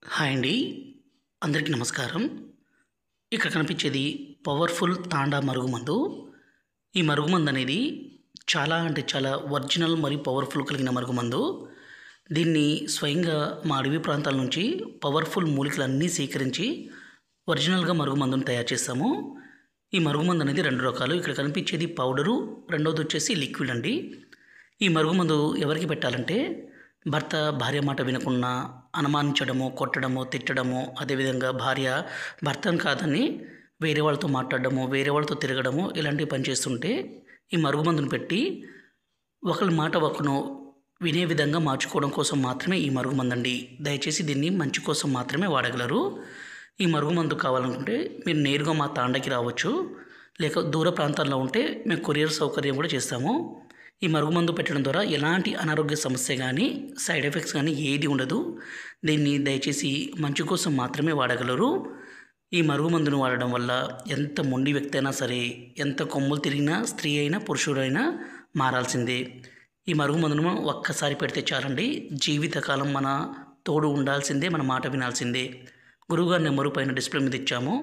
Hi అండి. అందరికీ నమస్కారం. ఇక్కడ కనిపించేది పవర్‌ఫుల్ తాండా మరుగుమందు. ఈ మరుగుమందనేది చాలా అంటే చాలా ఒరిజినల్ మరియు పవర్‌ఫుల్ కలిగిన మరుగుమందు. దీన్ని స్వయంగా మా అడవి ప్రాంతాల నుంచి పవర్‌ఫుల్ మూలికలన్నీ సేకరించి ఒరిజినల్‌గా మరుగుమందును తయారు చేస్తాము. ఈ మరుగుమందనేది 2 రకాలు. ఇక్కడ కనిపించేది పౌడరు, రెండోదొచ్చేసి లిక్విడ్ అండి. ఈ మరుగుమందు ఎవరికి పెట్టాలంటే భర్త భార్య మాట వినకుండా అనుమానించడము, కొట్టడము, తిట్టడము, అదేవిధంగా భార్య భర్తను కాదని వేరే వాళ్ళతో మాట్లాడడము, వేరే వాళ్ళతో తిరగడము ఇలాంటివి పని చేస్తుంటే ఈ మరుగుమందును పెట్టి ఒకళ్ళ మాట ఒకరు వినే విధంగా మార్చుకోవడం కోసం మాత్రమే ఈ మరుగుమందండి. దయచేసి దీన్ని మంచి కోసం మాత్రమే వాడగలరు. ఈ మరుగుమందు కావాలనుకుంటే మీరు నేరుగా మా తాండకి రావచ్చు. లేక దూర ప్రాంతాల్లో ఉంటే మేము కొరియర్ సౌకర్యం కూడా చేస్తాము. ఈ మరుగుమందు పెట్టడం ద్వారా ఎలాంటి అనారోగ్య సమస్య కానీ, సైడ్ ఎఫెక్ట్స్ కానీ ఏది ఉండదు. దీన్ని దయచేసి మంచి కోసం మాత్రమే వాడగలరు. ఈ మరుగుమందును వాడడం వల్ల ఎంత మొండి వ్యక్తి అయినా సరే, ఎంత కొమ్ములు తిరిగినా స్త్రీ అయినా, పురుషుడైనా మారాల్సిందే. ఈ మరుగుమందును ఒక్కసారి పెడితే చాలండి. జీవితకాలం మన తోడు ఉండాల్సిందే, మన మాట వినాల్సిందే. గురువుగారి నెంబరు పైన డిస్ప్లే మీద ఇచ్చాము.